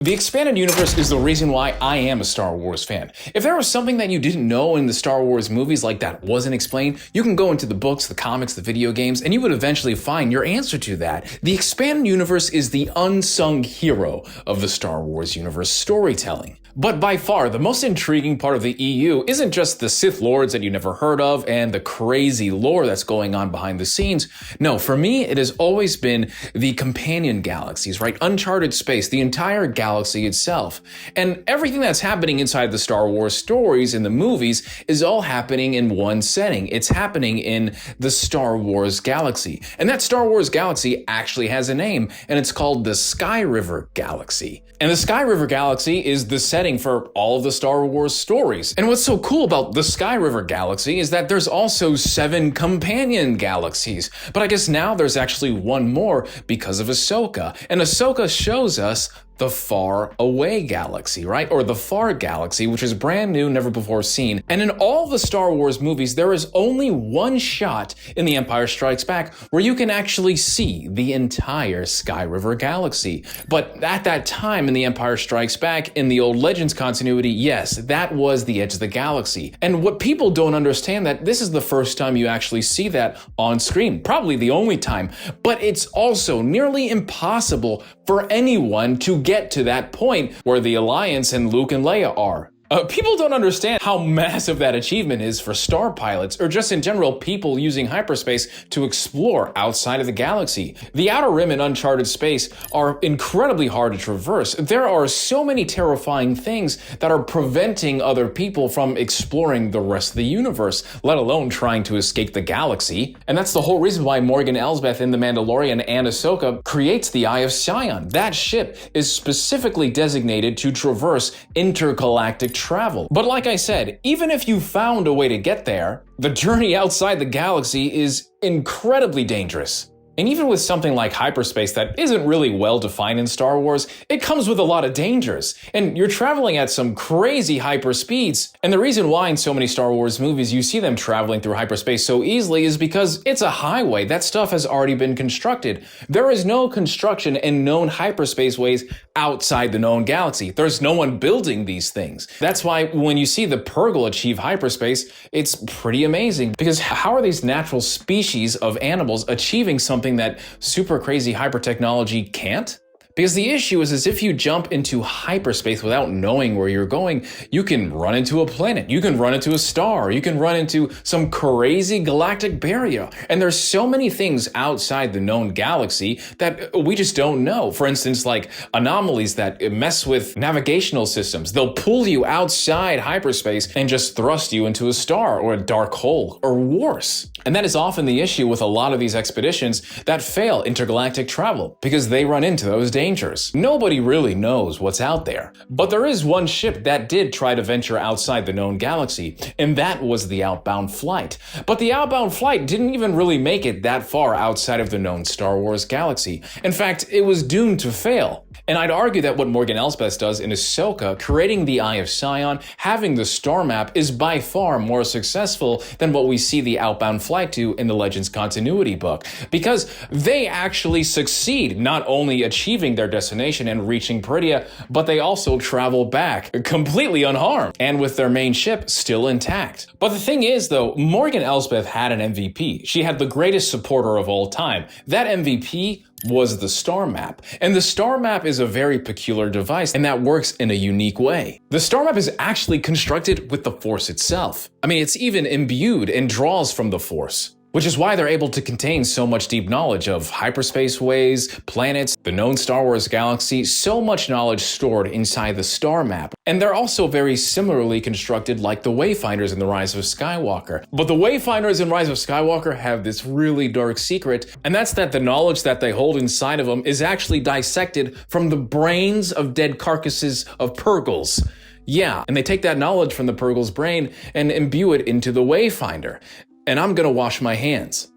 The expanded universe is the reason why I am a Star Wars fan. If there was something that you didn't know in the Star Wars movies like that wasn't explained, you can go into the books, the comics, the video games, and you would eventually find your answer to that. The expanded universe is the unsung hero of the Star Wars universe storytelling. But by far, the most intriguing part of the EU isn't just the Sith Lords that you never heard of and the crazy lore that's going on behind the scenes. No, for me, it has always been the companion galaxies, right? Uncharted space, the entire galaxy itself. And everything that's happening inside the Star Wars stories in the movies is all happening in one setting. It's happening in the Star Wars galaxy. And that Star Wars galaxy actually has a name, and it's called the Sky River Galaxy. And the Sky River Galaxy is the setting for all of the Star Wars stories. And what's so cool about the Sky River Galaxy is that there's also 7 companion galaxies. But I guess now there's actually one more because of Ahsoka. And Ahsoka shows us the Far Away Galaxy, right? Or the Far Galaxy, which is brand new, never before seen. And in all the Star Wars movies, there is only one shot in The Empire Strikes Back where you can actually see the entire Sky River Galaxy. But at that time in The Empire Strikes Back, in the old Legends continuity, yes, that was the edge of the galaxy. And what people don't understand, that this is the first time you actually see that on screen, probably the only time, but it's also nearly impossible for anyone to get to that point where the Alliance and Luke and Leia are. People don't understand how massive that achievement is for star pilots, or just in general people using hyperspace to explore outside of the galaxy. The Outer Rim and uncharted space are incredibly hard to traverse. There are so many terrifying things that are preventing other people from exploring the rest of the universe, let alone trying to escape the galaxy. And that's the whole reason why Morgan Elsbeth in The Mandalorian and Ahsoka creates the Eye of Sion. That ship is specifically designated to traverse intergalactic travel. But like I said, even if you found a way to get there, the journey outside the galaxy is incredibly dangerous. And even with something like hyperspace that isn't really well defined in Star Wars, it comes with a lot of dangers. And you're traveling at some crazy hyper speeds. And the reason why in so many Star Wars movies you see them traveling through hyperspace so easily is because it's a highway. That stuff has already been constructed. There is no construction in known hyperspace ways outside the known galaxy. There's no one building these things. That's why when you see the Purrgil achieve hyperspace, it's pretty amazing. Because how are these natural species of animals achieving something that super crazy hyper technology can't? Because the issue is if you jump into hyperspace without knowing where you're going, you can run into a planet, you can run into a star, you can run into some crazy galactic barrier. And there's so many things outside the known galaxy that we just don't know. For instance, like anomalies that mess with navigational systems. They'll pull you outside hyperspace and just thrust you into a star or a dark hole or worse. And that is often the issue with a lot of these expeditions that fail intergalactic travel, because they run into those dangers. Nobody really knows what's out there. But there is one ship that did try to venture outside the known galaxy, and that was the Outbound Flight. But the Outbound Flight didn't even really make it that far outside of the known Star Wars galaxy. In fact, it was doomed to fail. And I'd argue that what Morgan Elsbeth does in Ahsoka, creating the Eye of Sion, having the star map, is by far more successful than what we see the Outbound Flight do in the Legends continuity book. Because they actually succeed, not only achieving their destination and reaching Peridea, but they also travel back completely unharmed and with their main ship still intact. But the thing is though, Morgan Elsbeth had an MVP. She had the greatest supporter of all time. That MVP was the star map. And the star map is a very peculiar device, and that works in a unique way. The star map is actually constructed with the Force itself. I mean, it's even imbued and draws from the Force, which is why they're able to contain so much deep knowledge of hyperspace ways, planets, the known Star Wars galaxy, so much knowledge stored inside the star map. And they're also very similarly constructed like the Wayfinders in The Rise of Skywalker. But the Wayfinders in Rise of Skywalker have this really dark secret, and that's that the knowledge that they hold inside of them is actually dissected from the brains of dead carcasses of Purrgils. Yeah, and they take that knowledge from the Purrgil's brain and imbue it into the Wayfinder. And I'm gonna wash my hands.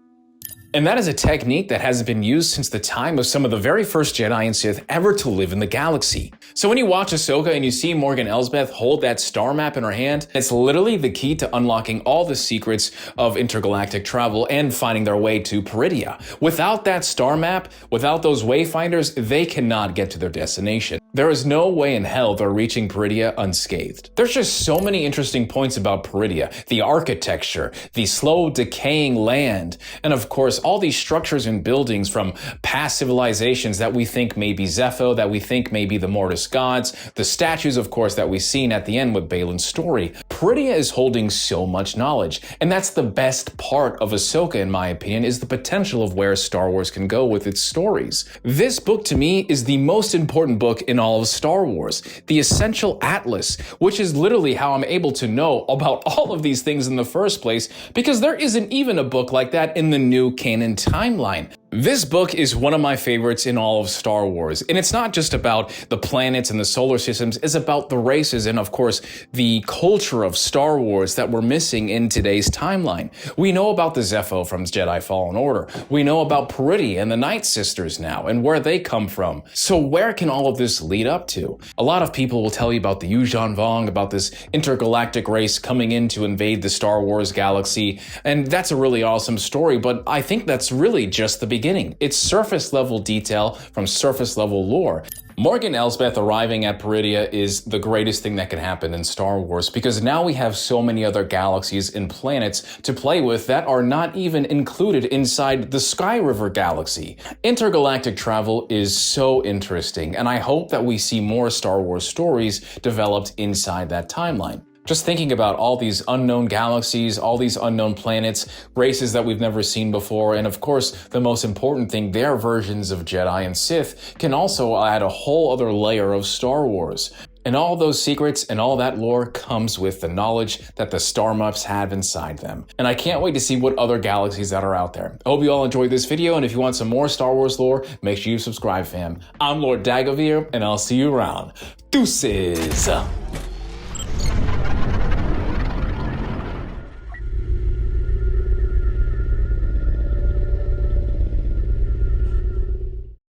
And that is a technique that hasn't been used since the time of some of the very first Jedi and Sith ever to live in the galaxy. So when you watch Ahsoka and you see Morgan Elsbeth hold that star map in her hand, it's literally the key to unlocking all the secrets of intergalactic travel and finding their way to Peridea. Without that star map, without those wayfinders, they cannot get to their destination. There is no way in hell they're reaching Peridea unscathed. There's just so many interesting points about Peridea, the architecture, the slow decaying land, and of course all these structures and buildings from past civilizations that we think may be Zepho, that we think may be the Mortis gods, the statues of course that we've seen at the end with Balin's story. Peridea is holding so much knowledge, and that's the best part of Ahsoka in my opinion, is the potential of where Star Wars can go with its stories. This book to me is the most important book in all of Star Wars, the Essential Atlas, which is literally how I'm able to know about all of these things in the first place, because there isn't even a book like that in the new canon timeline. This book is one of my favorites in all of Star Wars, and it's not just about the planets and the solar systems, it's about the races and of course the culture of Star Wars that we're missing in today's timeline. We know about the Zepho from Jedi Fallen Order, we know about Peridea and the Night Sisters now, and where they come from. So where can all of this lead up to? A lot of people will tell you about the Yuuzhan Vong, about this intergalactic race coming in to invade the Star Wars galaxy, and that's a really awesome story, but I think that's really just the beginning. It's surface level detail from surface level lore. Morgan Elsbeth arriving at Peridea is the greatest thing that can happen in Star Wars, because now we have so many other galaxies and planets to play with that are not even included inside the Sky River galaxy. Intergalactic travel is so interesting, and I hope that we see more Star Wars stories developed inside that timeline. Just thinking about all these unknown galaxies, all these unknown planets, races that we've never seen before, and of course, the most important thing, their versions of Jedi and Sith can also add a whole other layer of Star Wars. And all those secrets and all that lore comes with the knowledge that the Star Muffs have inside them. And I can't wait to see what other galaxies that are out there. I hope you all enjoyed this video, and if you want some more Star Wars lore, make sure you subscribe, fam. I'm Lord Dagovere, and I'll see you around. Deuces!